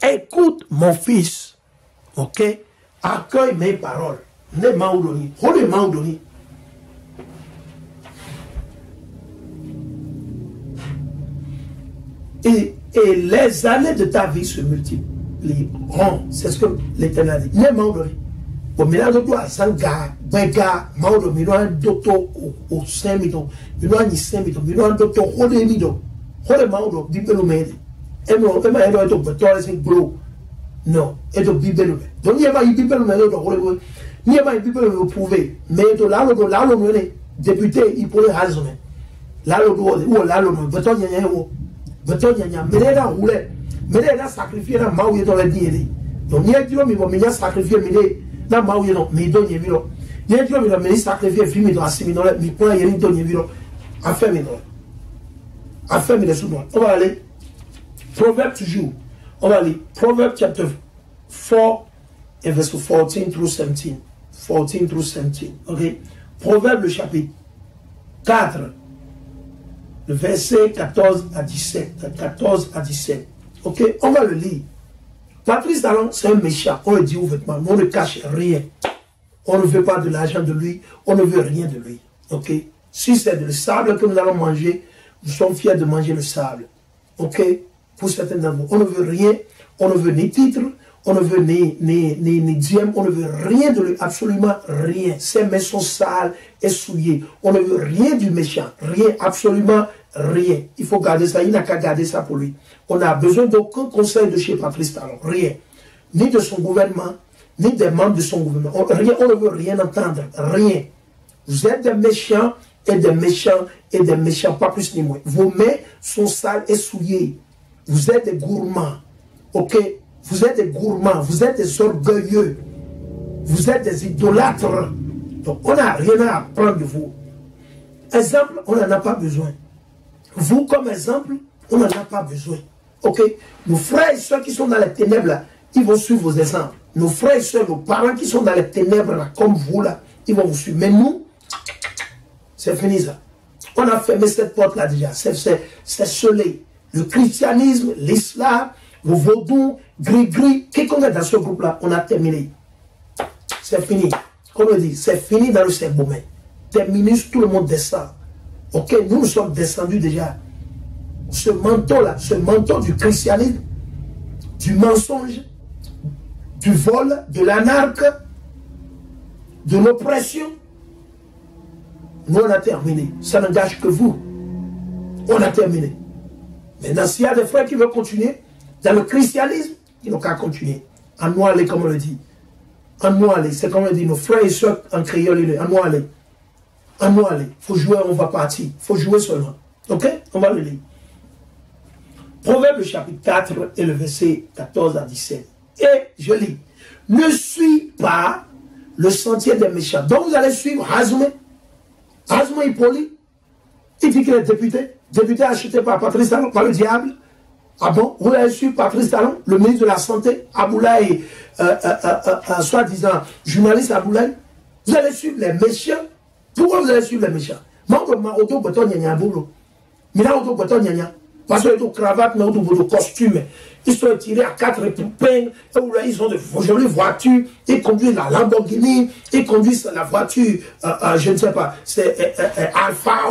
écoute mon fils, ok, accueille mes paroles. Ne maudoni, ole maudoni. Et les années de ta vie se multiplieront. C'est ce que l'Éternel dit. Ne maudoni. Bon, mais là, je dois zanga, bega, maudoni, nous avons un docteur au 5 millions, nous avons 5 millions, nous avons un docteur au 2 millions. Ole maudoni, bibelo mede. Et moi, je vais être docteur, c'est gros. Non, et de bibelo mede. Donc, il y a un bibelo mede, il y a un bibelo mede prouvé. Mais là, le député, il pourrait raisonner. Là, le ou là, le beton, il y a un beton, il y a un médéda roulé. Médéda sacrifié dans Maouye dans les dîners. Donc, il y a dit, mais il y a sacrifié, mais dans Maouye, non, mais il donne une vilo. Il y a dit, mais il sacrifié, film, dans la séminaire, mais il prend, il y a une donne une vilo. Affaire, mais non. Affaire, mais sous moi. On va aller. Proverbe toujours. On va aller. Proverbe chapter 4 et verset 14 through 17. 14 through 17. Ok. Proverbe le chapitre 4. Le verset 14 à 17. 14 à 17. Ok. On va le lire. Patrice Talon, c'est un méchant. On le dit ouvertement. On ne cache rien. On ne veut pas de l'argent de lui. On ne veut rien de lui. Ok. Si c'est le sable que nous allons manger, nous sommes fiers de manger le sable. Ok. Pour certains d'entre vous, on ne veut rien, on ne veut ni titre, on ne veut ni dième, on ne veut rien de lui, absolument rien. Ses mains sont sales et souillées. On ne veut rien du méchant, rien, absolument rien. Il faut garder ça, il n'a qu'à garder ça pour lui. On n'a besoin d'aucun conseil de chez Patrice Talon, rien. Ni de son gouvernement, ni des membres de son gouvernement. On ne veut rien entendre, rien. Vous êtes des méchants et des méchants et des méchants, pas plus ni moins. Vos mains sont sales et souillées. Vous êtes des gourmands, ok? Vous êtes des gourmands, vous êtes des orgueilleux, vous êtes des idolâtres. Donc, on n'a rien à apprendre de vous. Exemple, on n'en a pas besoin. Vous, comme exemple, on n'en a pas besoin, ok? Nos frères et soeurs qui sont dans les ténèbres, là, ils vont suivre vos exemples. Nos frères et soeurs, nos parents qui sont dans les ténèbres, là, comme vous, là, ils vont vous suivre. Mais nous, c'est fini ça. On a fermé cette porte-là déjà. C'est scellé. Le christianisme, l'islam, le vaudou, gris-gris, quiconque est dans ce groupe-là, on a terminé. C'est fini. Comme on dit, c'est fini dans le Saint-Baumain. Terminé, tout le monde descend. Ok, nous sommes descendus déjà. Ce manteau-là, ce manteau du christianisme, du mensonge, du vol, de l'anarque, de l'oppression, nous on a terminé. Ça n'engage que vous. On a terminé. Maintenant, s'il y a des frères qui veulent continuer dans le christianisme, ils n'ont qu'à continuer. En nous aller, comme on le dit. En nous aller. C'est comme on dit, nos frères et soeurs en créole, en nous aller. En nous aller. Il faut jouer, on va partir. Il faut jouer seulement. Ok? On va le lire. Proverbe chapitre 4 et le verset 14 à 17. Et je lis. Ne suis pas le sentier des méchants. Donc vous allez suivre Hazoumé. Hazoumé Hippolyte. Il dit qu'il est député. Député acheté par Patrice Talon, par le diable. Ah bon? Vous avez suivi Patrice Talon, le ministre de la Santé, Aboulaye, soi-disant journaliste Aboulaye. Vous allez suivre les méchants. Pourquoi vous allez suivre les méchants? Moi, je parce qu'ils ont cravate, mais ils ont costume. Ils sont tirés à 4 époupains. Ils ont de jolies voitures. Ils conduisent la Lamborghini. Ils conduisent la voiture, je ne sais pas, c'est Alfa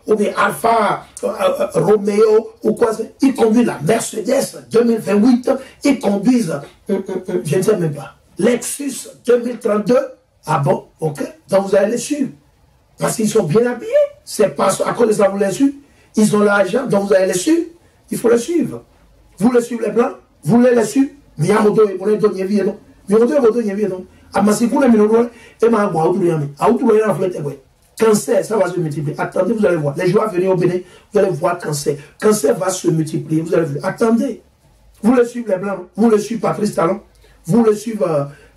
ou bien Alfa Romeo ou quoi. Ils conduisent la Mercedes 2028. Ils conduisent, je ne sais même pas, Lexus 2032. Ah bon, ok. Donc vous allez les suivre. Parce qu'ils sont bien habillés. C'est pas à cause de ça que vous les suivez. Ils ont l'argent, donc vous allez les suivre. Il faut les suivre. Vous les suivez les blancs, vous les suivez. Mais il y a un autre, vous les donnez vie, non. Mais il y a un autre, non. Ah, mais si vous les mettez, et ma boîte, vous les mettez. Ah, vous les mettez. Cancer, ça va se multiplier. Attendez, vous allez voir. Les jours à venir au Bénin, vous allez voir cancer. Cancer va se multiplier. Vous allez voir. Attendez. Vous les suivez les blancs, vous les suivez Patrice Talon, vous les suivez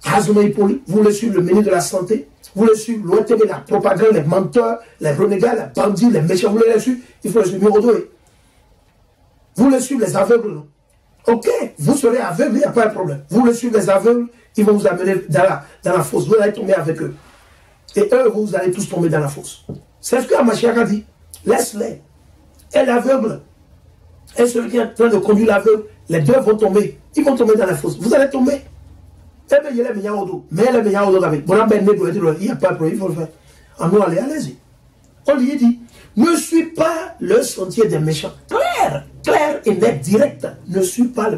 Hazoumé Hippolyte, vous les suivez le ministre de la Santé, vous les suivez l'OTB, la propagande, les menteurs, les renégats, les bandits, les méchants, vous les suivez. Il faut les suivre. Vous les suivez les aveugles. Ok, vous serez aveugle, il n'y a pas de problème. Vous les suivez les aveugles, ils vont vous amener dans la fosse. Vous allez tomber avec eux. Et eux, vous allez tous tomber dans la fosse. C'est ce que Amachiak a dit. Laisse-les. Et l'aveugle, et celui qui est en train de conduire l'aveugle, Les deux vont tomber. Ils vont tomber dans la fosse. Vous allez tomber. Mais il y a les avec. Il n'y a pas de problème, il faut le faire. En nous, allez-y. On lui dit, ne suis pas le sentier des méchants. Clair, clair et net, direct. Ne suis pas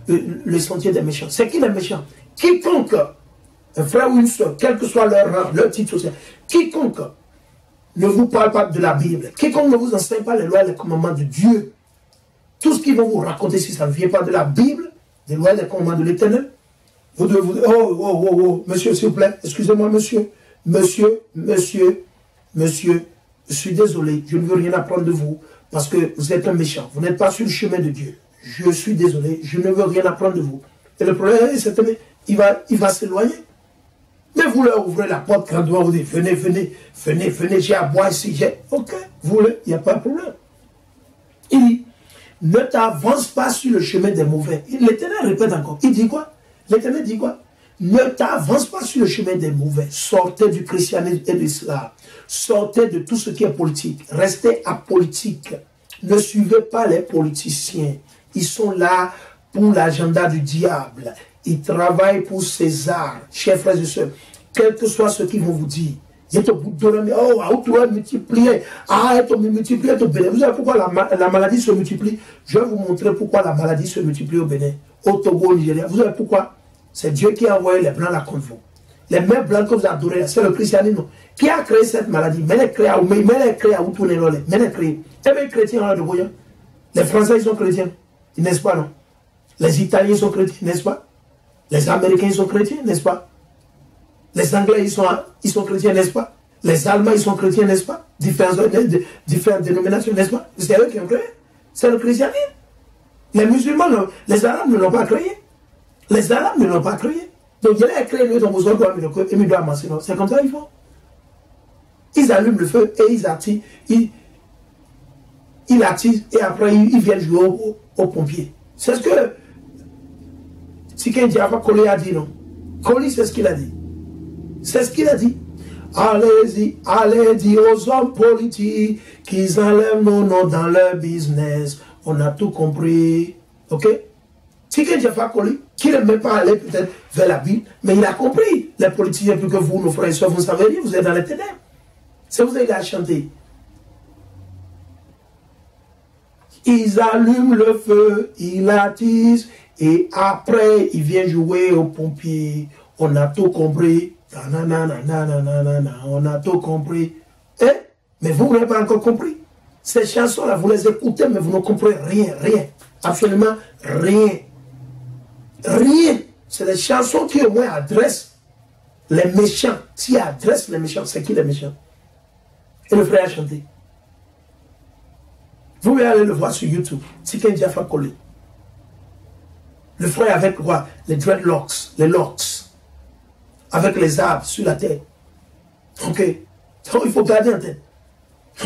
le sentier des méchants. C'est qui les méchants? Quiconque, un frère ou une soeur, quel que soit leur rang, leur titre social, quiconque ne vous parle pas de la Bible, quiconque ne vous enseigne pas les lois et les commandements de Dieu, tout ce qu'ils vont vous raconter, si ça ne vient pas de la Bible, des lois et des commandements de l'Éternel, vous devez vous dire, oh, monsieur, s'il vous plaît, excusez-moi, monsieur, je suis désolé, je ne veux rien apprendre de vous, parce que vous êtes un méchant, vous n'êtes pas sur le chemin de Dieu. Je suis désolé, je ne veux rien apprendre de vous. Et le problème, c'est qu'il va s'éloigner. Mais vous leur ouvrez la porte quand vous dites, venez, j'ai à boire ici, ok, vous voulez, il n'y a pas de problème. Il dit, ne t'avance pas sur le chemin des mauvais. L'Éternel répète encore, il dit quoi? L'Éternel dit quoi? Ne t'avance pas sur le chemin des mauvais. Sortez du christianisme et de l'islam. Sortez de tout ce qui est politique. Restez apolitique. Ne suivez pas les politiciens. Ils sont là pour l'agenda du diable. Ils travaillent pour César. Chers frères et sœurs, quel que soit ce qu'ils vont vous dire, vous savez pourquoi la maladie se multiplie? Je vais vous montrer pourquoi la maladie se multiplie au Bénin, au Togo, au Nigeria. Vous savez pourquoi? C'est Dieu qui a envoyé les blancs là contre vous. Les mêmes blancs que vous adorez, c'est le christianisme qui a créé cette maladie. Mais les créés, les chrétiens, les Français, ils sont chrétiens, n'est-ce pas, non? Les Italiens sont chrétiens, n'est-ce pas? Les Américains, ils sont chrétiens, n'est-ce pas? Les Anglais, ils sont chrétiens, n'est-ce pas? Les Allemands, ils sont chrétiens, n'est-ce pas? Différentes dénominations, n'est-ce pas? C'est eux qui ont créé. C'est le christianisme. Les musulmans, les Arabes ne l'ont pas créé. Les Arabes ne l'ont pas créé. Donc, il a créé le c'est comme ça qu'ils font. Ils allument le feu et ils attirent. Ils attirent et après ils viennent jouer aux pompiers. C'est ce que Tiken Jah Fakoly a dit, non? Koli, c'est ce qu'il a dit. C'est ce qu'il a dit. Allez-y, allez dire aux hommes politiques qu'ils enlèvent nos noms dans leur business. On a tout compris. Ok? Tiken Jah Fakoly, qui ne même pas aller peut-être vers la Bible, mais il a compris. Les politiciens plus que vous, nos frères et soeurs, vous ne savez rien, vous êtes dans les ténèbres. C'est vous avez à chanter. Ils allument le feu, ils attisent, et après, ils viennent jouer aux pompiers. On a tout compris. On a tout compris. Eh? Mais vous n'avez pas encore compris. Ces chansons-là, vous les écoutez, mais vous ne comprenez rien, rien. Absolument rien. Rien. C'est des chansons qui au moins adressent les méchants. Qui adressent les méchants. C'est qui les méchants? Et le frère a chanté. Vous pouvez aller le voir sur YouTube. Tiken Jah Fakoly. Le frère avec quoi? Les dreadlocks, les locks. Avec les arbres sur la tête. Ok. Donc il faut garder en tête.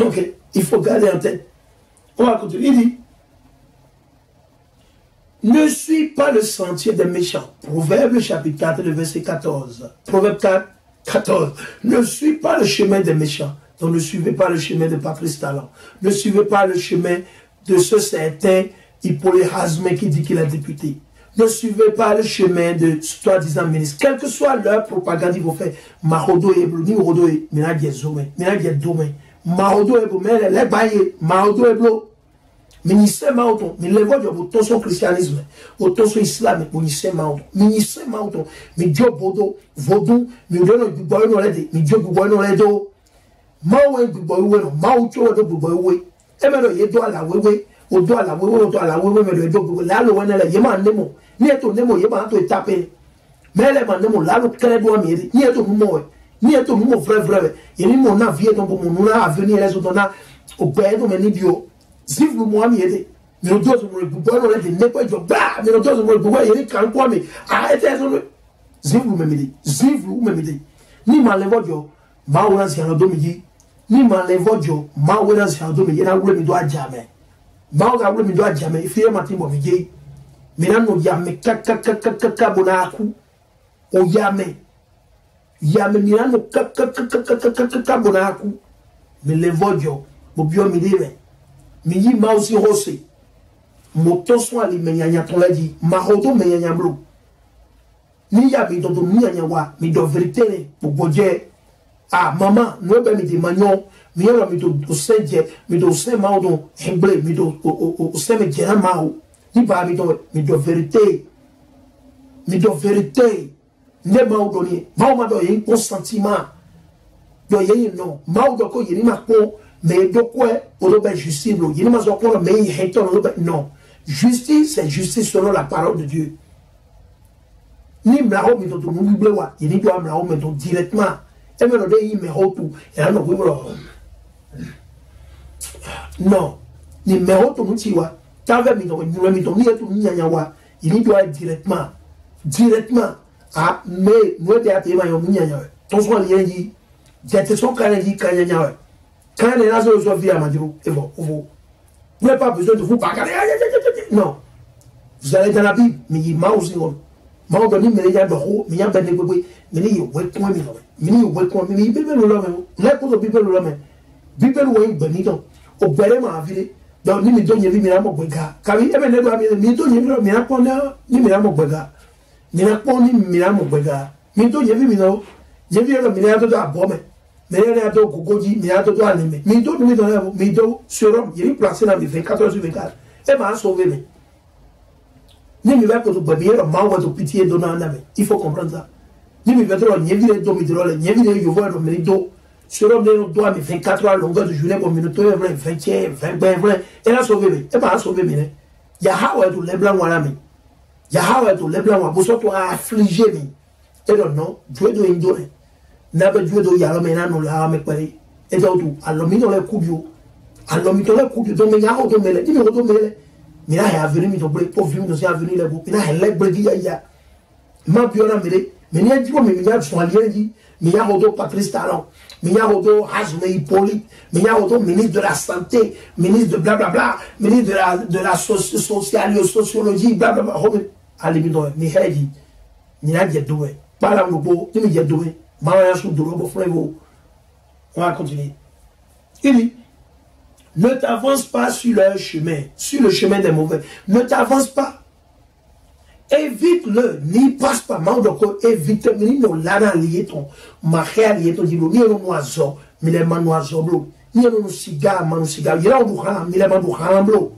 Ok. Il faut garder en tête. On va continuer. Il dit, ne suis pas le sentier des méchants. Proverbe chapitre 4, le verset 14. Proverbe 4, 14. Ne suis pas le chemin des méchants. Donc ne suivez pas le chemin de Patrice Talon. Ne suivez pas le chemin de ce certain Hippolyte Hazmé qui dit qu'il est député. Ne suivez pas le chemin de soi-disant ministre. Quelle que soit leur propagande, ils vont faire Mahodo Eblo, ni Mahodo Eblo, Minagye Zome, Minagye Dome, Mahodo Eblo, mais les baillés, Mahodo Eblo, ministère Mahodo, mais les voix de son christianisme, autant son islam, ministère Mahodo, mais Dieu Bodo, Vodou, mais Dieu ne boit non l'aide, mais Dieu boit non l'aide. Maoué du boyoué, Maoucho de boyoué, et même il doit la wewe, au doigt la wewe, au doigt la wewe, mais le dos, là le one, il y a un nemo, ni à ton nemo, il y a un peu tapé. Mais les manemo, là le crée doit mairie, ni à ton mot, ni à ton mot vrai, il y a mon avis, donc mon avenir, les autres, au père de mes idiots, ziv le moi miede, mais le dos de mon bois, on a des n'est pas de bah, mais le dos de mon bois, il est quand quoi, mais arrêtez, ziv le même idée, ni m'enlève, Maouran si un domidi, ni m'enlève Joe, Maouran si un domidi, n'a voulu me doit jamais. Maouran voulu me doit jamais, il fait un matin mon vieille. Mais là, nous yame, bonaku, o yame. Yame, milano, bonaku. Mais les vodio, mon bio me dit, mais y m'a aussi rossé. moto so ali menyanya ton la di mahodo menyanya blo ni ya mi do menyanya wa mi do vérité pour godje ah maman no be mi di manyo mi ya mi do senje mi do sen maudo hemble mi do o sen me jera mau ni ba mi do vérité ne maudo ni ma do yin consentiment do yin non maudo ko yin ma ko mais de quoi on doit justice yin ma zo ko mais non justice c'est justice selon la parole de Dieu ni mlao mi do mu bible wa yin do mlao me do directement e me no de yin me hotu e na no ko non ni me hotu mu ti wa ta ve mi do ni etu nyanya wa yin do directement ah mais nous de ate ma yo nyanya ton so ali yi jete son kan yi kan nyanya wa quand les nations sont via Maduro et bon vous n'avez pas besoin de vous bagarrer non vous allez dans la Bible mais il m'a aussi m'a donné mais il y a de haut mais il y a ben de bébé mais il y a ouais quoi mais il y a ouais quoi mais il peut le là même là pour le Bible le là même Bible ouais ben il donc au bel ma vie donc ni me donne vie mais là mon bega quand il est ne me donne mais là pour ni me là mon bega ni là pour ni me là mon bega mais donne vie mais non j'ai vu le milliard de abomé mais il y a d'autres gogoji milliard de animé mais d'autres nous dans mais d'autres sur il est placé dans les 24 heures sur 24 et m'a sauvé mais ni me va pour te babier le mal ou pitié donnant en amé il faut comprendre ça ni me va trop ni vile do midrole ni vile yo voir le mérito sur le doit mais 24 heures longueur de journée pour minute 20 20 et là sauvé mais et m'a sauvé mais il y a hawa to les blancs wala mais il y a hawa to les blancs wa bo so to affligé mais et non Dieu doit endurer n'avait Dieu de yalo mais non la me pare et donc alomino le kubio donc mais ya auto mele dis auto mele mais là il a venu mi to bre pour vivre nous a venu le bo ina hele bre ya ma biona mele mais ni dit mais ya son allié dit mais ya auto Patrice Talon mais ya auto Hazme Hippolyte mais ya auto ministre de la santé ministre de blablabla ministre de la sociologie blablabla allez mi do mi hedi ni na je doué pas là le bo ni mi je doué on va continuer. Il dit, ne t'avance pas sur leur chemin, sur le chemin des mauvais. Ne t'avance pas. Évite-le, n'y passe pas. Évite-le, n'y lana lié ton, maré lié ton, ni un oiseau, mais les manoiseaux bleus, ni un cigare, il y a un oiseau, mais les manoiseaux bleus.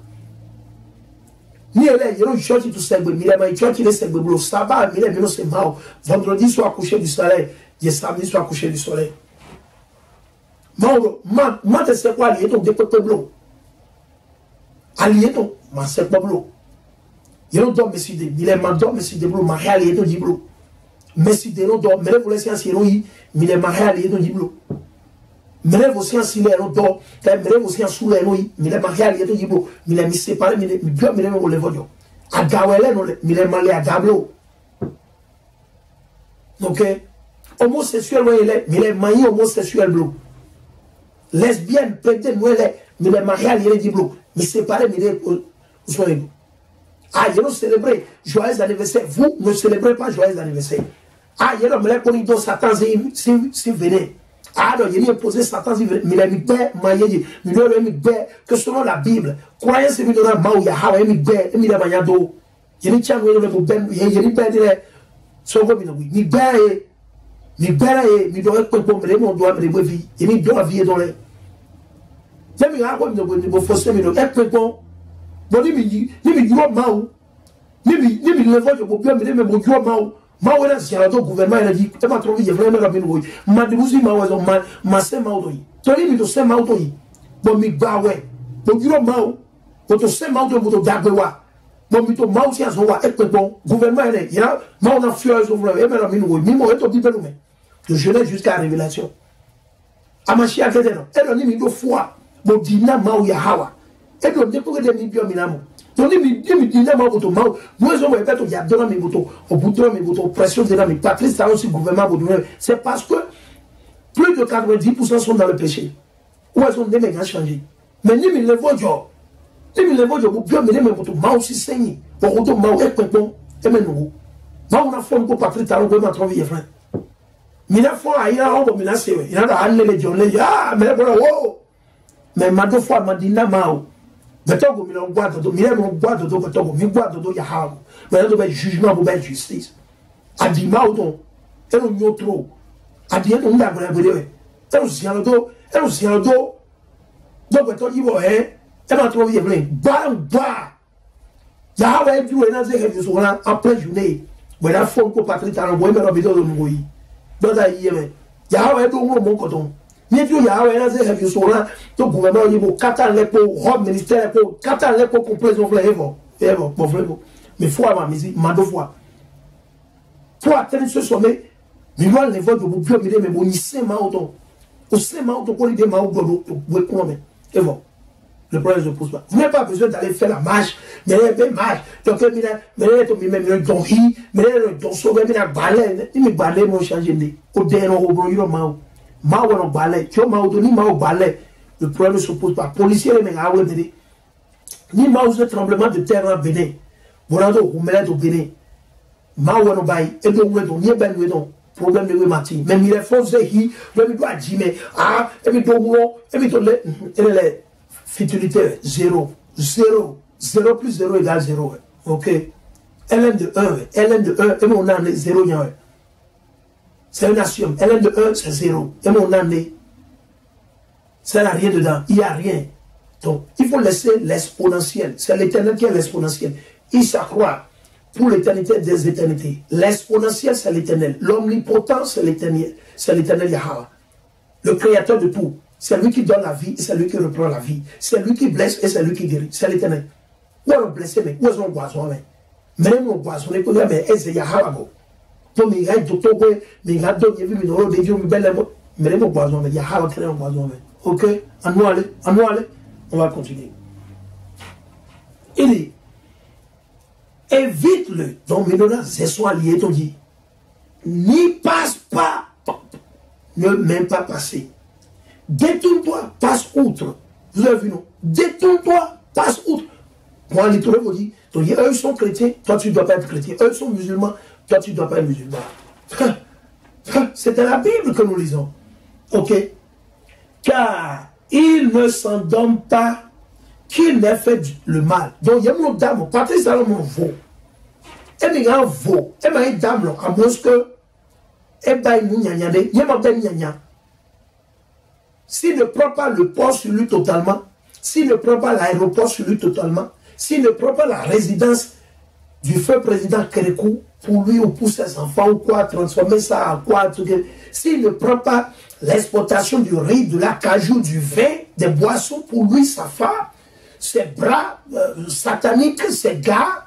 Ni elle y a un church tout ça, mais les church il est c'est bleu, ça va, mais les menos c'est mal. Vendredi soit couché du soleil. Je samedi soit couché du soleil. Mauro, ma te c'est quoi allié ton de côté bleu. Allié ton, ma c'est pas bleu. Il y a messi de, il est mandant messi de bleu, ma allié ton bleu. Messi de non donc, mais vous laissez un siroi, mais les ma allié ton bleu. Mais vous aussi un silero donc, mais vous aussi un soulero, mais les ma allié ton bleu, mais les mi séparé, mais bien mais les vodio. A gawele non, mais les malé à gablo. OK? Homosexuel, mais les maillots homosexuels bleu. Lesbienne, peut-être, mais les mariages, il est dit bleu. Mais séparés, mais les soyez. Ah, ils ont célébré joyeux anniversaire. Vous ne célébrez pas joyeux anniversaire. Ah, ils ont mis dans Satan si venez. Ah, donc il a posé Satan si venez. Mais les mibères, maillés, mais les mibères, que selon la Bible, croyez c'est venu dans la maou, yaha, les mibères, les mibères, il y a des gens qui ont ben, il y a des mibères, sont comme ils mibères, ni bela e mi do ko ko mele mo do amele bovi e mi do avie dans les c'est mi raconte de bo fosse mi do e ko bon ni mi do maou ni mi le vote bo bien me bo do maou là c'est le gouvernement il a dit tu m'as trouvé vraiment la bien oui ma de vous ma c'est maou do to ni mi do c'est maou do bo mi ba we bo do maou bo to c'est maou do bo to dagwa bon mi to maou si azo wa e ko bon gouvernement il a maou na fio zo vla e me la mi no mi mo e to Bible mais de Genèse jusqu'à la révélation. Amashia Kedeno, et on dit fois, bon dina mau yahawa. Et on dit pour que des millions minamo. On dit dina mau boto mau. Moi je vois pas to ya dona mi boto, au bout de mi boto pression de la mi Patrice ça aussi gouvernement boto. C'est parce que plus de 90% sont dans le péché. Ou elles ont des méga changé. Mais ni mi le vojo. Ni mi le vojo pour bien me boto mau si saigné. Pour boto mau et pepon et menou. Mau na fond pour Patrice talon pour ma trouver frère. Mina fo aïra on mina sewe ina da halle le jonne ya me bro wo mais ma do fo ma dinda mao Betogo mi non guardo do mi non guardo do betogo mi guardo do Yahweh. Mais do jugement pour belle justice. Adi maudo e non nyotro. Adi non da bra bra. E non siano do do beto yibo e ma tro vie plein. Ba Yahweh du na ze he so na en pleine journée. When I phone ko Patrick Talon boy me no video do mo yi. Do da yi me. Yahweh do mo mo ko don. Ni tu Yahweh na ze he so na to gouvernement yibo kata lepo home ministère ko kata lepo complétion flevo. Bon frère. Mais faut avoir musique mando fois. Pour atteindre ce sommet, mais moi le niveau de vous plus mais bon ni c'est ma auto. Au c'est ma auto ko li de ma auto vous comment et bon. Le problème ne se pose pas. Vous n'avez pas besoin d'aller faire la marche. Mais il y a une marche. Donc, il y a un don hi, mais il y a un don sauvé, il y a un balai. Il y a un balai, il y a un balai. Il y a un balai. Tu as un balai. Le problème ne se pose pas. Policier, il y a un balai. Ni un tremblement de terre en Bénin. Vous avez un Bénin. Maouano Baye, et donc, il y a un problème de Mati. Même il est forcé, il doit dire, et il doit futilité 0. 0 plus 0 égale 0. Ok. Ln de 1. Ln de 1. Et mon année 0. C'est une axiome. Ln de 1, c'est 0. Et mon année, ça n'a rien dedans. Il n'y a rien. Donc, il faut laisser l'exponentiel. C'est l'éternel qui est l'exponentiel. Il s'accroît pour l'éternité des éternités. L'exponentiel, c'est l'éternel. L'omnipotent, c'est l'éternel. C'est l'éternel Yahweh. Le créateur de tout. C'est lui qui donne la vie et c'est lui qui reprend la vie. C'est lui qui blesse et c'est lui qui guérit. C'est l'éternel. Où est-ce blessé, mais où est-ce qu'on boisson, mais on boisson, mais c'est Yahweh. Donc, il y a un docteur, mais il y a d'autres, il y a des vieux, mais on boisson, mais Yahweh crée un boisson. Ok? À nous aller. On va continuer. Il dit, évite-le. Donc, maintenant, c'est soit lié, ton dit, n'y passe pas. Ne même pas passer. Détourne-toi, passe outre. Vous avez vu, non? Détourne-toi, passe outre. Moi, les tourés vous disent, eux ils sont chrétiens, toi tu ne dois pas être chrétien. Eux sont musulmans, toi tu ne dois pas être musulman. C'est dans la Bible que nous lisons. Ok? Car il ne s'en donne pas qu'il n'ait fait le mal. Donc, il y a mon dame, Patrice Salomon vaut. Et il y a un vaut. Et il y a une dame, à moins que, et bien, il y a s'il ne prend pas le port sur lui totalement, s'il ne prend pas l'aéroport sur lui totalement, s'il ne prend pas la résidence du feu président Kérékou pour lui ou pour ses enfants ou quoi, transformer ça en quoi, s'il ne prend pas l'exportation du riz, de la cajou, du vin, des boissons pour lui, sa femme, ses bras sataniques, ses gars,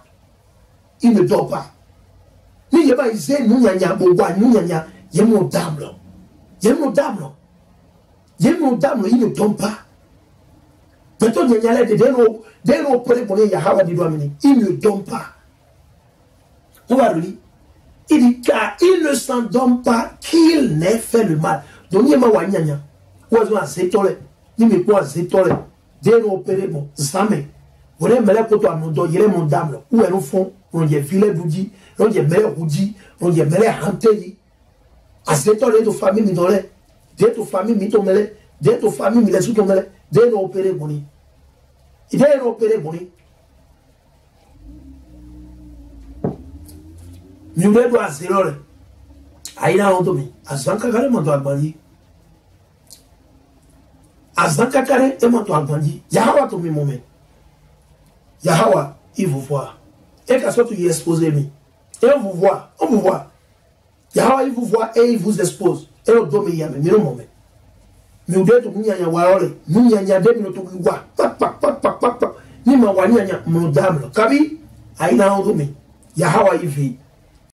il ne dort pas. Il ne tombe pas. Il ne tombe pas. On va relire. Il dit car il ne s'en donne pas qu'il n'ait fait le mal. Donc il m'a wanyanya. Oiseau à zétole. Il me quoi zétole. Dès opéré bon. Jamais. Vous voyez, mais là pour toi mon dos, il est mon dame. Où est le fond? On y est filet boudi. On y est mêlé roudi. On y est mêlé hanté. À zétole de famille midolé. Dès ta famille mitomele. Dès ta famille milesutomele. Dès opéré boni. Il est opéré boni. Nous devons à zéro. Aïna ondomi. Azanka kare mando albandi. Azanka kare et mando albandi. Yahweh to mi moment. Yahweh, il vous voit. Et qu'à ce que tu y exposes lui. Et on vous voit. On vous voit. Yahweh, il vous voit et il vous expose. Et on doit me yame. Mais non moment. Mais vous devez nous yanya waole. Nous yanya de nous tout wa. Pak. Ni ma wani yanya mon dame. Kabi. Aïna ondomi. Yahweh, il vit.